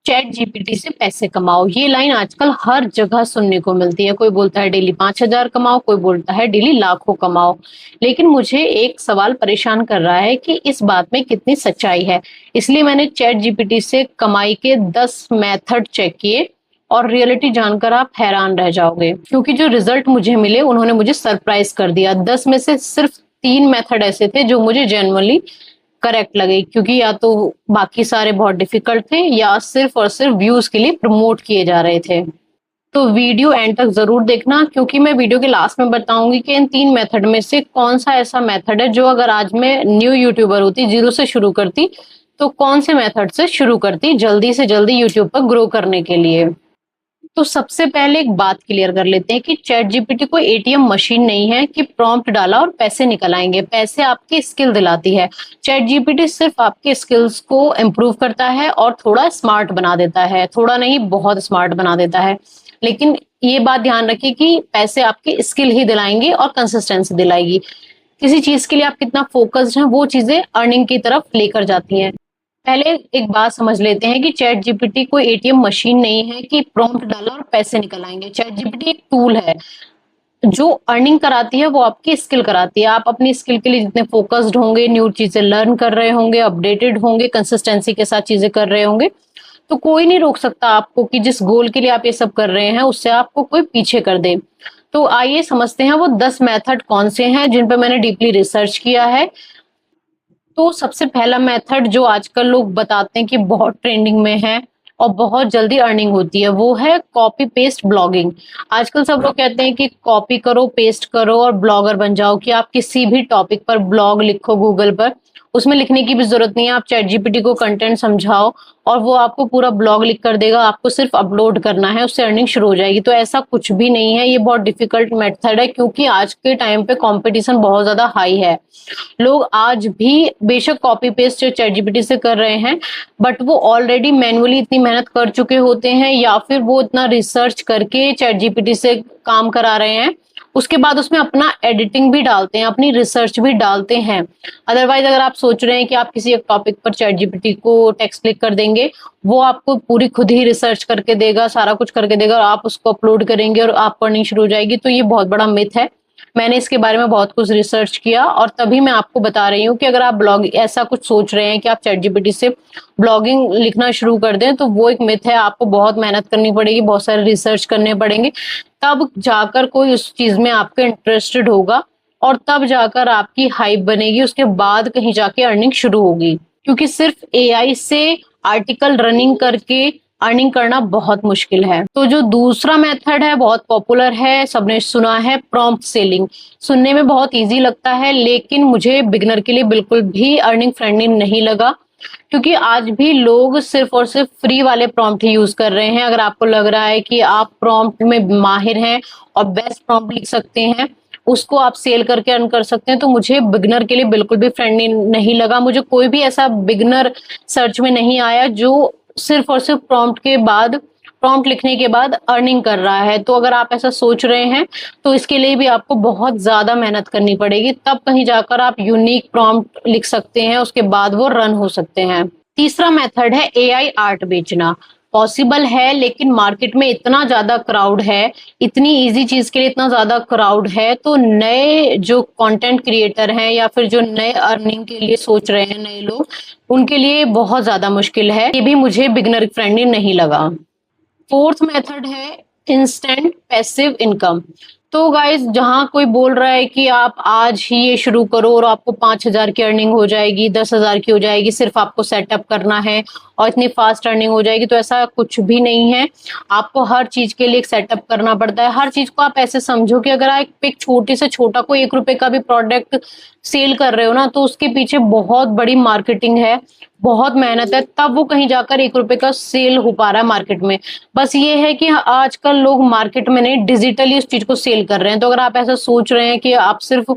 Chat GPT से पैसे कमाओ, ये लाइन आजकल हर जगह सुनने को मिलती है। कोई बोलता है डेली 5,000 कमाओ, कोई बोलता है डेली लाखों कमाओ। लेकिन मुझे एक सवाल परेशान कर रहा है कि इस बात में कितनी सच्चाई है। इसलिए मैंने चैट जीपीटी से कमाई के 10 मेथड चेक किए और रियलिटी जानकर आप हैरान रह जाओगे, क्योंकि जो रिजल्ट मुझे मिले उन्होंने मुझे सरप्राइज कर दिया। 10 में से सिर्फ 3 मेथड ऐसे थे जो मुझे जेन्युइनली करेक्ट लगे, क्योंकि या तो बाकी सारे बहुत डिफिकल्ट थे या सिर्फ और सिर्फ व्यूज के लिए प्रमोट किए जा रहे थे। तो वीडियो एंड तक जरूर देखना, क्योंकि मैं वीडियो के लास्ट में बताऊंगी कि इन 3 मेथड में से कौन सा ऐसा मेथड है जो अगर आज मैं न्यू यूट्यूबर होती, जीरो से शुरू करती, तो कौन से मेथड से शुरू करती जल्दी से जल्दी यूट्यूब पर ग्रो करने के लिए। तो सबसे पहले एक बात क्लियर कर लेते हैं कि चैट जीपीटी कोई एटीएम मशीन नहीं है कि प्रॉम्प्ट डाला और पैसे निकल आएंगे। पैसे आपकी स्किल दिलाती है। चैट जीपीटी सिर्फ आपके स्किल्स को इम्प्रूव करता है और थोड़ा स्मार्ट बना देता है, थोड़ा नहीं बहुत स्मार्ट बना देता है। लेकिन ये बात ध्यान रखिए कि पैसे आपके स्किल ही दिलाएंगे और कंसिस्टेंसी दिलाएगी। किसी चीज के लिए आप कितना फोकस्ड हैं वो चीजें अर्निंग की तरफ लेकर जाती हैं। पहले एक बात समझ लेते हैं कि चैट जीपीटी कोई एटीएम मशीन नहीं है कि प्रॉम्प्ट डाला और पैसे निकल आएंगे। चैट जीपीटी एक टूल है जो अर्निंग कराती है, वो आपकी स्किल कराती है। आप अपनी स्किल के लिए जितने फोकस्ड होंगे, न्यू चीजें लर्न कर रहे होंगे, अपडेटेड होंगे, कंसिस्टेंसी के साथ चीजें कर रहे होंगे, तो कोई नहीं रोक सकता आपको कि जिस गोल के लिए आप ये सब कर रहे हैं उससे आपको कोई पीछे कर दे। तो आइए समझते हैं वो 10 मेथड कौन से हैं जिन पर मैंने डीपली रिसर्च किया है। तो सबसे पहला मेथड जो आजकल लोग बताते हैं कि बहुत ट्रेंडिंग में है और बहुत जल्दी अर्निंग होती है, वो है कॉपी पेस्ट ब्लॉगिंग। आजकल सब लोग कहते हैं कि कॉपी करो, पेस्ट करो और ब्लॉगर बन जाओ, कि आप किसी भी टॉपिक पर ब्लॉग लिखो गूगल पर, उसमें लिखने की भी जरूरत नहीं है। आप चैट जीपीटी को कंटेंट समझाओ और वो आपको पूरा ब्लॉग लिख कर देगा, आपको सिर्फ अपलोड करना है, उससे अर्निंग शुरू हो जाएगी। तो ऐसा कुछ भी नहीं है, ये बहुत डिफिकल्ट मेथड है, क्योंकि आज के टाइम पे कंपटीशन बहुत ज्यादा हाई है। लोग आज भी बेशक कॉपी पेस्ट चैट जीपीटी से कर रहे हैं, बट वो ऑलरेडी मैन्युअली इतनी मेहनत कर चुके होते हैं या फिर वो इतना रिसर्च करके चैट जीपीटी से काम करा रहे हैं, उसके बाद उसमें अपना एडिटिंग भी डालते हैं, अपनी रिसर्च भी डालते हैं। अदरवाइज अगर आप सोच रहे हैं कि आप किसी एक टॉपिक पर चैट जीपीटी को टेक्स्ट लिख कर देंगे, वो आपको पूरी खुद ही रिसर्च करके देगा, सारा कुछ करके देगा और आप उसको अपलोड करेंगे और आप अर्निंग शुरू हो जाएगी, तो ये बहुत बड़ा मिथ है। मैंने इसके बारे में बहुत कुछ रिसर्च किया और तभी मैं आपको बता रही हूँ कि अगर आप ब्लॉग ऐसा कुछ सोच रहे हैं कि आप चैट जीपीटी से ब्लॉगिंग लिखना शुरू कर दें, तो वो एक मिथ है। आपको बहुत मेहनत करनी पड़ेगी, बहुत सारे रिसर्च करने पड़ेंगे, तब जाकर कोई उस चीज में आपके इंटरेस्टेड होगा और तब जाकर आपकी हाइप बनेगी, उसके बाद कहीं जाके अर्निंग शुरू होगी। क्योंकि सिर्फ एआई से आर्टिकल रनिंग करके अर्निंग करना बहुत मुश्किल है। तो जो दूसरा मेथड है बहुत पॉपुलर है, सबने सुना है, प्रॉम्प्ट सेलिंग। सुनने में बहुत इजी लगता है, लेकिन मुझे बिगनर के लिए बिल्कुल भी अर्निंग फ्रेंडली नहीं लगा, क्योंकि आज भी लोग सिर्फ और सिर्फ फ्री वाले प्रॉम्प्ट ही यूज कर रहे हैं। अगर आपको लग रहा है कि आप प्रॉम्प्ट में माहिर हैं और बेस्ट प्रॉम्प्ट लिख सकते हैं, उसको आप सेल करके अर्न कर सकते हैं, तो मुझे बिगनर के लिए बिल्कुल भी फ्रेंडली नहीं लगा। मुझे कोई भी ऐसा बिगनर सर्च में नहीं आया जो सिर्फ और सिर्फ प्रॉम्प्ट लिखने के बाद अर्निंग कर रहा है। तो अगर आप ऐसा सोच रहे हैं तो इसके लिए भी आपको बहुत ज्यादा मेहनत करनी पड़ेगी, तब कहीं जाकर आप यूनिक प्रॉम्प्ट लिख सकते हैं, उसके बाद वो रन हो सकते हैं। तीसरा मेथड है एआई आर्ट बेचना। पॉसिबल है, लेकिन मार्केट में इतना ज्यादा क्राउड है, इतनी इजी चीज के लिए इतना ज्यादा क्राउड है, तो नए जो कंटेंट क्रिएटर हैं या फिर जो नए अर्निंग के लिए सोच रहे हैं नए लोग, उनके लिए बहुत ज्यादा मुश्किल है। ये भी मुझे बिगनर फ्रेंडली नहीं लगा। फोर्थ मेथड है इंस्टेंट पैसिव इनकम। तो गाइस, जहां कोई बोल रहा है कि आप आज ही ये शुरू करो और आपको 5,000 की अर्निंग हो जाएगी, 10,000 की हो जाएगी, सिर्फ आपको सेटअप करना है और इतनी फास्ट अर्निंग हो जाएगी, तो ऐसा कुछ भी नहीं है। आपको हर चीज के लिए एक सेटअप करना पड़ता है। हर चीज को आप ऐसे समझो कि अगर आप एक छोटे से छोटा कोई 1 रुपए का भी प्रोडक्ट सेल कर रहे हो ना, तो उसके पीछे बहुत बड़ी मार्केटिंग है, बहुत मेहनत है, तब वो कहीं जाकर 1 रुपए का सेल हो पा रहा है मार्केट में। बस ये है कि आजकल लोग मार्केट में नहीं, डिजिटली उस चीज को सेल कर रहे हैं। तो अगर आप ऐसा सोच रहे हैं कि आप सिर्फ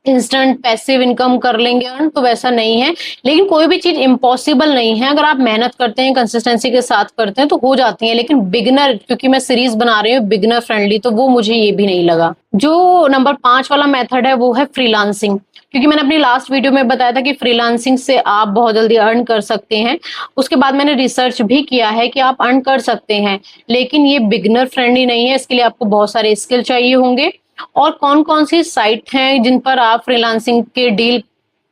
इंस्टेंट पैसिव इनकम कर लेंगे अर्न, तो वैसा नहीं है। लेकिन कोई भी चीज इम्पॉसिबल नहीं है, अगर आप मेहनत करते हैं, कंसिस्टेंसी के साथ करते हैं तो हो जाती है। लेकिन बिगिनर, क्योंकि मैं सीरीज बना रही हूँ बिगिनर फ्रेंडली, तो वो मुझे ये भी नहीं लगा। जो नंबर 5 वाला मेथड है वो है फ्रीलांसिंग। क्योंकि मैंने अपनी लास्ट वीडियो में बताया था कि फ्रीलांसिंग से आप बहुत जल्दी अर्न कर सकते हैं। उसके बाद मैंने रिसर्च भी किया है कि आप अर्न कर सकते हैं, लेकिन ये बिगिनर फ्रेंडली नहीं है। इसके लिए आपको बहुत सारे स्किल चाहिए होंगे। और कौन कौन सी साइट हैं जिन पर आप फ्रीलांसिंग के डील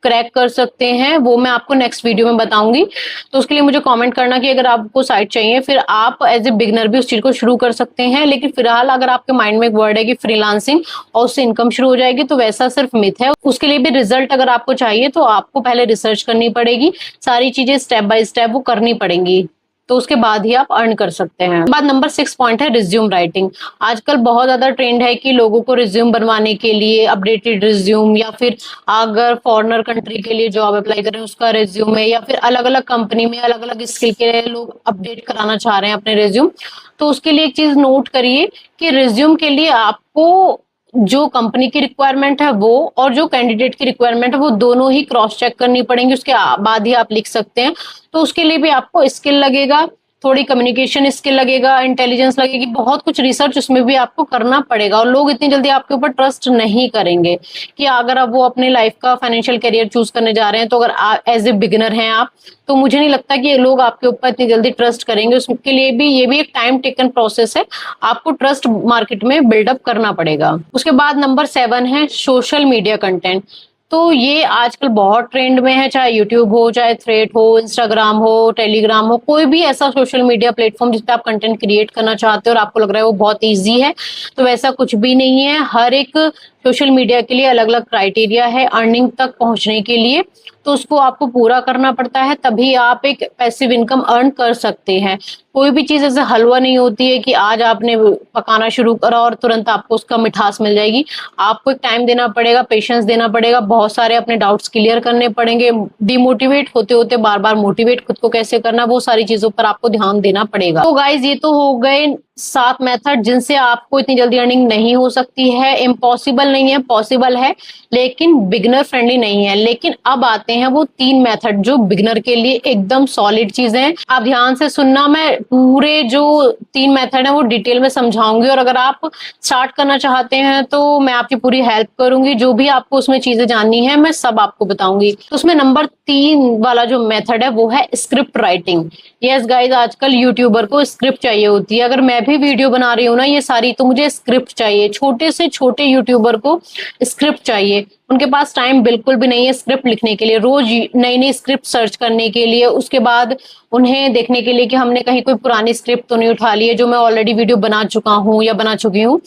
क्रैक कर सकते हैं, वो मैं आपको नेक्स्ट वीडियो में बताऊंगी। तो उसके लिए मुझे कमेंट करना कि अगर आपको साइट चाहिए, फिर आप एज ए बिगनर भी उस चीज को शुरू कर सकते हैं। लेकिन फिलहाल अगर आपके माइंड में एक वर्ड है कि फ्रीलांसिंग और उससे इनकम शुरू हो जाएगी, तो वैसा सिर्फ मिथ है। उसके लिए भी रिजल्ट अगर आपको चाहिए तो आपको पहले रिसर्च करनी पड़ेगी, सारी चीजें स्टेप बाय स्टेप वो करनी पड़ेंगी, तो उसके बाद ही आप अर्न कर सकते हैं। बाद नंबर 6 पॉइंट है रिज्यूम राइटिंग। आजकल बहुत ज्यादा ट्रेंड है कि लोगों को रिज्यूम बनवाने के लिए अपडेटेड रिज्यूम, या फिर अगर फॉरेनर कंट्री के लिए जॉब अप्लाई करें उसका रिज्यूम है, या फिर अलग अलग कंपनी में अलग अलग स्किल के लिए लोग अपडेट कराना चाह रहे हैं अपने रिज्यूम। तो उसके लिए एक चीज नोट करिए कि रिज्यूम के लिए आपको जो कंपनी की रिक्वायरमेंट है वो और जो कैंडिडेट की रिक्वायरमेंट है वो दोनों ही क्रॉस चेक करनी पड़ेंगी, उसके बाद ही आप लिख सकते हैं। तो उसके लिए भी आपको स्किल लगेगा, थोड़ी कम्युनिकेशन स्किल लगेगा, इंटेलिजेंस लगेगी, बहुत कुछ रिसर्च उसमें भी आपको करना पड़ेगा। और लोग इतनी जल्दी आपके ऊपर ट्रस्ट नहीं करेंगे कि अगर आप वो अपने लाइफ का फाइनेंशियल करियर चूज करने जा रहे हैं, तो अगर एज ए बिगिनर हैं आप, तो मुझे नहीं लगता कि लोग आपके ऊपर इतनी जल्दी ट्रस्ट करेंगे। उसके लिए भी ये भी एक टाइम टेकन प्रोसेस है, आपको ट्रस्ट मार्केट में बिल्डअप करना पड़ेगा। उसके बाद नंबर 7 है सोशल मीडिया कंटेंट। तो ये आजकल बहुत ट्रेंड में है, चाहे यूट्यूब हो, चाहे थ्रेड हो, इंस्टाग्राम हो, टेलीग्राम हो, कोई भी ऐसा सोशल मीडिया प्लेटफॉर्म जिसपे आप कंटेंट क्रिएट करना चाहते हो और आपको लग रहा है वो बहुत इजी है, तो वैसा कुछ भी नहीं है। हर एक सोशल मीडिया के लिए अलग अलग क्राइटेरिया है अर्निंग तक पहुंचने के लिए, तो उसको आपको पूरा करना पड़ता है, तभी आप एक पैसिव इनकम अर्न कर सकते हैं। कोई भी चीज ऐसे हलवा नहीं होती है कि आज आपने पकाना शुरू करा और तुरंत आपको उसका मिठास मिल जाएगी। आपको एक टाइम देना पड़ेगा, पेशेंस देना पड़ेगा, बहुत सारे अपने डाउट्स क्लियर करने पड़ेंगे, डिमोटिवेट होते होते बार बार मोटिवेट खुद को कैसे करना, वो सारी चीजों पर आपको ध्यान देना पड़ेगा। तो गाइज ये तो हो गए 7 मेथड जिनसे आपको इतनी जल्दी अर्निंग नहीं हो सकती है। इम्पॉसिबल नहीं है, पॉसिबल है, लेकिन बिगनर फ्रेंडली नहीं है। लेकिन अब आते हैं वो 3 मेथड जो बिगनर के लिए एकदम सॉलिड चीजें हैं। आप ध्यान से सुनना, मैं पूरे जो 3 मेथड है वो डिटेल में समझाऊंगी, और अगर आप स्टार्ट करना चाहते हैं तो मैं आपकी पूरी हेल्प करूंगी। जो भी आपको उसमें चीजें जाननी है मैं सब आपको बताऊंगी। तो उसमें नंबर 3 वाला जो मेथड है वो है स्क्रिप्ट राइटिंग। यस गाइज, आजकल यूट्यूबर को स्क्रिप्ट चाहिए होती है। अगर मैं भी वीडियो बना रही हूँ ना ये सारी, तो मुझे स्क्रिप्ट चाहिए। छोटे से छोटे यूट्यूबर को स्क्रिप्ट चाहिए, उनके पास टाइम बिल्कुल भी नहीं है स्क्रिप्ट लिखने के लिए, रोज नई नई स्क्रिप्ट सर्च करने के लिए, उसके बाद उन्हें देखने के लिए कि हमने कहीं कोई पुरानी स्क्रिप्ट तो नहीं उठा ली है जो मैं ऑलरेडी वीडियो बना चुका हूँ या बना चुकी हूँ।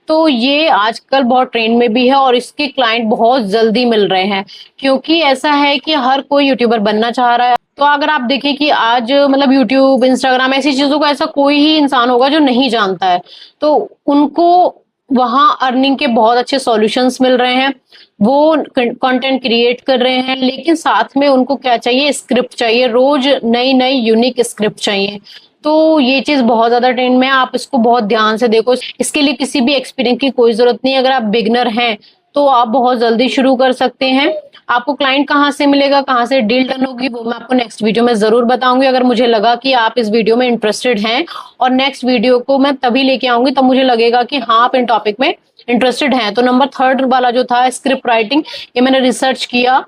तो ये आजकल बहुत ट्रेंड में भी है और इसके क्लाइंट बहुत जल्दी मिल रहे हैं, क्योंकि ऐसा है कि हर कोई यूट्यूबर बनना चाह रहा है। तो अगर आप देखें कि आज मतलब यूट्यूब, इंस्टाग्राम, ऐसी चीजों को ऐसा कोई ही इंसान होगा जो नहीं जानता है, तो उनको वहां अर्निंग के बहुत अच्छे सॉल्यूशंस मिल रहे हैं, वो कंटेंट क्रिएट कर रहे हैं। लेकिन साथ में उनको क्या चाहिए? स्क्रिप्ट चाहिए, रोज नई नई यूनिक स्क्रिप्ट चाहिए। तो ये चीज बहुत ज्यादा ट्रेंड में है, आप इसको बहुत ध्यान से देखो। इसके लिए किसी भी एक्सपीरियंस की कोई जरूरत नहीं है। अगर आप बिगनर हैं तो आप बहुत जल्दी शुरू कर सकते हैं। आपको क्लाइंट कहाँ से मिलेगा, कहाँ से डील डन होगी, वो मैं आपको नेक्स्ट वीडियो में जरूर बताऊंगी। अगर मुझे लगा कि आप इस वीडियो में इंटरेस्टेड हैं, और नेक्स्ट वीडियो को मैं तभी लेके आऊंगी तब मुझे लगेगा कि हाँ आप इन टॉपिक में इंटरेस्टेड हैं। तो नंबर 3 वाला जो था स्क्रिप्ट राइटिंग, ये मैंने रिसर्च किया।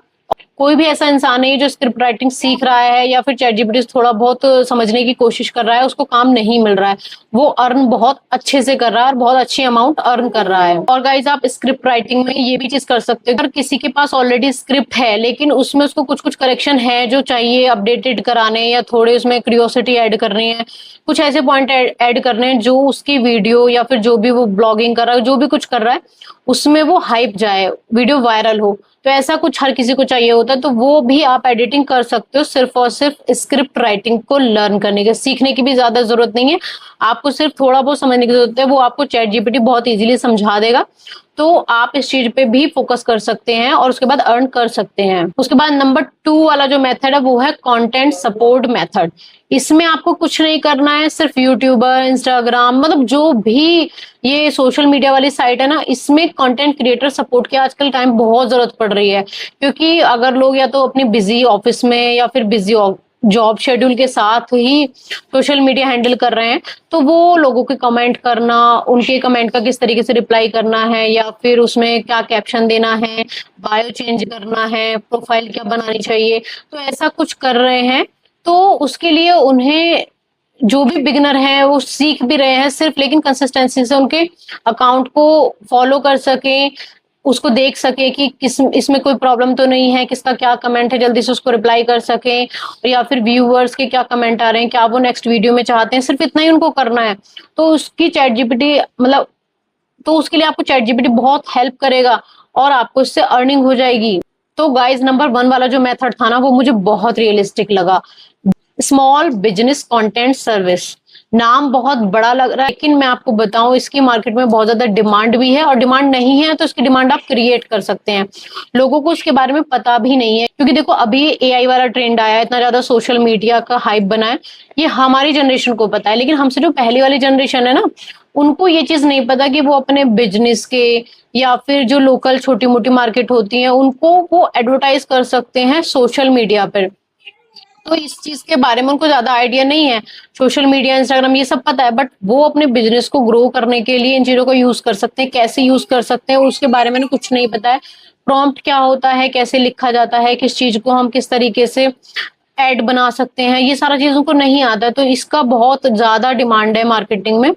कोई भी ऐसा इंसान नहीं जो स्क्रिप्ट राइटिंग सीख रहा है या फिर चैट जीपीटी थोड़ा बहुत समझने की कोशिश कर रहा है, उसको काम नहीं मिल रहा है। वो अर्न बहुत अच्छे से कर रहा है और बहुत अच्छी अमाउंट अर्न कर रहा है। और गाइज आप स्क्रिप्ट राइटिंग में ये भी चीज कर सकते हो, अगर किसी के पास ऑलरेडी स्क्रिप्ट है लेकिन उसमें उसको कुछ कुछ करेक्शन है जो चाहिए अपडेटेड कराने, या थोड़े उसमें क्यूरियोसिटी ऐड करनी है, कुछ ऐसे पॉइंट ऐड करने हैं जो उसकी वीडियो या फिर जो भी वो ब्लॉगिंग कर रहा है, जो भी कुछ कर रहा है उसमें वो हाइप जाए, वीडियो वायरल हो, तो ऐसा कुछ हर किसी को चाहिए होता है। तो वो भी आप एडिटिंग कर सकते हो, सिर्फ और सिर्फ स्क्रिप्ट राइटिंग को लर्न करने के, सीखने की भी ज्यादा जरूरत नहीं है। आपको सिर्फ थोड़ा बहुत समझने की जरूरत है, वो आपको चैट जीपीटी बहुत इजीली समझा देगा। तो आप इस चीज पे भी फोकस कर सकते हैं और उसके बाद अर्न कर सकते हैं। उसके बाद नंबर 2 वाला जो मेथड है वो है कंटेंट सपोर्ट मेथड। इसमें आपको कुछ नहीं करना है, सिर्फ यूट्यूबर, इंस्टाग्राम, मतलब जो भी ये सोशल मीडिया वाली साइट है ना, इसमें कंटेंट क्रिएटर सपोर्ट की आजकल टाइम बहुत जरूरत पड़ रही है। क्योंकि अगर लोग या तो अपनी बिजी ऑफिस में या फिर बिजी जॉब शेड्यूल के साथ ही सोशल मीडिया हैंडल कर रहे हैं, तो वो लोगों के कमेंट करना, उनके कमेंट का किस तरीके से रिप्लाई करना है या फिर उसमें क्या कैप्शन देना है, बायो चेंज करना है, प्रोफाइल क्या बनानी चाहिए, तो ऐसा कुछ कर रहे हैं। तो उसके लिए उन्हें, जो भी बिगिनर है वो सीख भी रहे हैं सिर्फ, लेकिन कंसिस्टेंसी से उनके अकाउंट को फॉलो कर सके, उसको देख सके कि किस इसमें कोई प्रॉब्लम तो नहीं है, किसका क्या कमेंट है, जल्दी से उसको रिप्लाई कर सके, या फिर व्यूअर्स के क्या कमेंट आ रहे हैं, क्या वो नेक्स्ट वीडियो में चाहते हैं, सिर्फ इतना ही उनको करना है। तो उसकी चैट जीपीटी मतलब तो उसके लिए आपको चैट जीपीटी बहुत हेल्प करेगा और आपको इससे अर्निंग हो जाएगी। तो गाइज नंबर 1 वाला जो मेथड था ना, वो मुझे बहुत रियलिस्टिक लगा। Small business content service. नाम बहुत बड़ा लग रहा है, लेकिन मैं आपको बताऊं इसकी मार्केट में बहुत ज्यादा डिमांड भी है, और डिमांड नहीं है तो इसकी डिमांड आप क्रिएट कर सकते हैं। लोगों को इसके बारे में पता भी नहीं है, क्योंकि देखो अभी एआई वाला ट्रेंड आया है, इतना ज्यादा सोशल मीडिया का हाइप बना है, ये हमारी जनरेशन को पता है, लेकिन हमसे जो पहली वाली जनरेशन है ना, उनको ये चीज नहीं पता कि वो अपने बिजनेस के या फिर जो लोकल छोटी मोटी मार्केट होती है उनको वो एडवर्टाइज कर सकते हैं सोशल मीडिया पर। तो इस चीज के बारे में उनको ज्यादा आइडिया नहीं है। सोशल मीडिया, इंस्टाग्राम, ये सब पता है, बट वो अपने बिजनेस को ग्रो करने के लिए इन चीजों को यूज कर सकते हैं, कैसे यूज कर सकते हैं उसके बारे में कुछ नहीं पता है। प्रॉम्प्ट क्या होता है, कैसे लिखा जाता है, किस चीज को हम किस तरीके से एड बना सकते हैं, ये सारा चीजों को नहीं आता है। तो इसका बहुत ज्यादा डिमांड है मार्केटिंग में,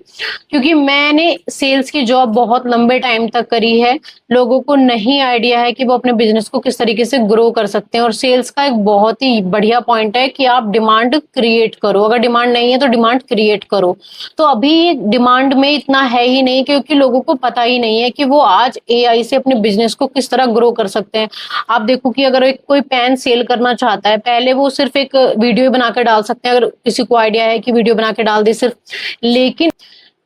क्योंकि मैंने सेल्स की जॉब बहुत लंबे टाइम तक करी है। लोगों को नहीं आइडिया है कि वो अपने बिजनेस को किस तरीके से ग्रो कर सकते हैं, और सेल्स का एक बहुत ही बढ़िया पॉइंट है कि आप डिमांड क्रिएट करो। अगर डिमांड नहीं है तो डिमांड क्रिएट करो। तो अभी डिमांड में इतना है ही नहीं, क्योंकि लोगों को पता ही नहीं है कि वो आज एआई से अपने बिजनेस को किस तरह ग्रो कर सकते हैं। आप देखो कि अगर एक कोई पेन सेल करना चाहता है, पहले वो सिर्फ एक वीडियो बनाकर डाल सकते हैं, अगर किसी को आइडिया है कि वीडियो बना के डाल दे सिर्फ, लेकिन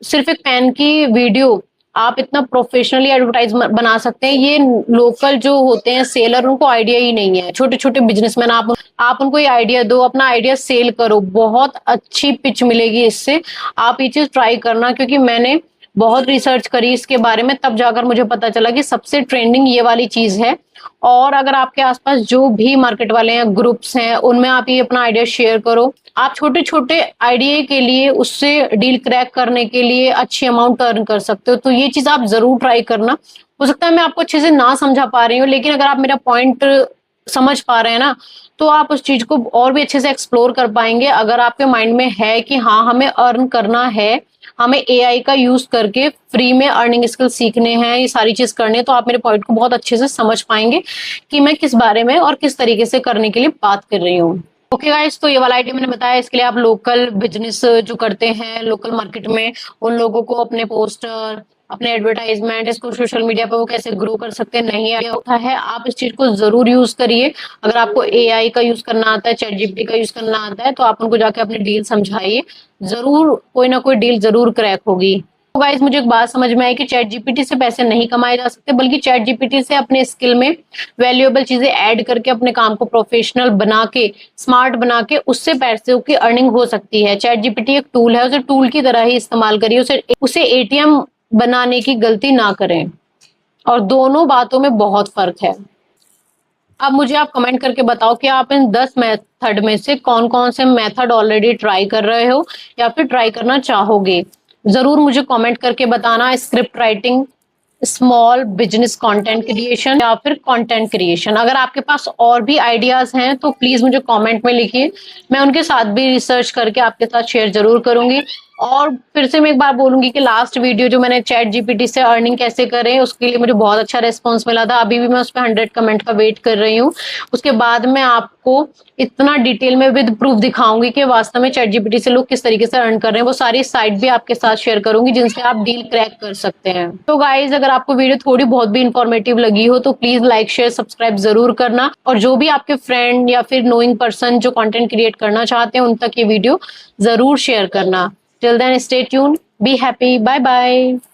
सिर्फ एक पेन की वीडियो आप इतना प्रोफेशनली एडवर्टाइज बना सकते हैं, ये लोकल जो होते हैं सेलर, उनको आइडिया ही नहीं है। छोटे छोटे बिजनेसमैन, आप उनको ये आइडिया दो, अपना आइडिया सेल करो, बहुत अच्छी पिच मिलेगी इससे। आप ये चीज ट्राई करना, क्योंकि मैंने बहुत रिसर्च करी इसके बारे में, तब जाकर मुझे पता चला कि सबसे ट्रेंडिंग ये वाली चीज है। और अगर आपके आसपास जो भी मार्केट वाले हैं, ग्रुप्स हैं, उनमें आप ये अपना आइडिया शेयर करो। आप छोटे छोटे आइडिया के लिए, उससे डील क्रैक करने के लिए अच्छी अमाउंट अर्न कर सकते हो। तो ये चीज आप जरूर ट्राई करना। हो सकता है मैं आपको अच्छे से ना समझा पा रही हूँ, लेकिन अगर आप मेरा पॉइंट समझ पा रहे हैं ना, तो आप उस चीज को और भी अच्छे से एक्सप्लोर कर पाएंगे। अगर आपके माइंड में है कि हाँ हमें अर्न करना है, हमें एआई का यूज करके फ्री में अर्निंग स्किल सीखने हैं, ये सारी चीज करनी है, तो आप मेरे पॉइंट को बहुत अच्छे से समझ पाएंगे कि मैं किस बारे में और किस तरीके से करने के लिए बात कर रही हूँ। ओके गाइस, तो ये वाला आइडिया मैंने बताया, इसके लिए आप लोकल बिजनेस जो करते हैं लोकल मार्केट में, उन लोगों को अपने पोस्टर, अपने एडवर्टाइजमेंट, इसको सोशल मीडिया पे वो कैसे ग्रो कर सकते हैं, नहीं आइडिया होता है, आप इस चीज को जरूर यूज करिए। अगर आपको एआई का यूज करना आता है, चैट जीपीटी का यूज करना आता है, तो आप उनको जाके अपनी डील समझाइए, जरूर कोई ना कोई डील जरूर क्रैक होगी। तो गाइस, मुझे एक बात समझ में आई कि चैट जीपीटी से पैसे नहीं कमाए जा सकते, बल्कि चैट जीपीटी से अपने स्किल में वैल्यूएबल चीजें ऐड करके अपने काम को प्रोफेशनल बना के, स्मार्ट बना के, उससे पैसे की अर्निंग हो सकती है। चैट जीपीटी एक टूल है, उसे टूल की तरह ही इस्तेमाल करिए, उसे एटीएम बनाने की गलती ना करें। और दोनों बातों में बहुत फर्क है। अब मुझे आप कमेंट करके बताओ कि आप इन 10 मेथड में से कौन कौन से मेथड ऑलरेडी ट्राई कर रहे हो या फिर ट्राई करना चाहोगे। जरूर मुझे कमेंट करके बताना। Script writing, small business content creation या फिर कंटेंट क्रिएशन। अगर आपके पास और भी आइडियाज हैं तो प्लीज मुझे कमेंट में लिखिए, मैं उनके साथ भी रिसर्च करके आपके साथ शेयर जरूर करूंगी। और फिर से मैं एक बार बोलूंगी कि लास्ट वीडियो जो मैंने चैट जीपीटी से अर्निंग कैसे करें, उसके लिए मुझे बहुत अच्छा रिस्पॉन्स मिला था। अभी भी मैं उस पर 100 कमेंट का वेट कर रही हूँ। उसके बाद मैं आपको इतना डिटेल में विद प्रूफ दिखाऊंगी कि वास्तव में चैट जीपीटी से लोग किस तरीके से अर्न कर रहे हैं। वो सारी साइट भी आपके साथ शेयर करूंगी जिनसे आप डील क्रैक कर सकते हैं। तो गाइज, अगर आपको वीडियो थोड़ी बहुत भी इंफॉर्मेटिव लगी हो तो प्लीज लाइक, शेयर, सब्सक्राइब जरूर करना। और जो भी आपके फ्रेंड या फिर नोइंग पर्सन जो कंटेंट क्रिएट करना चाहते हैं, उन तक ये वीडियो जरूर शेयर करना। Till then, stay tuned, be happy, bye bye.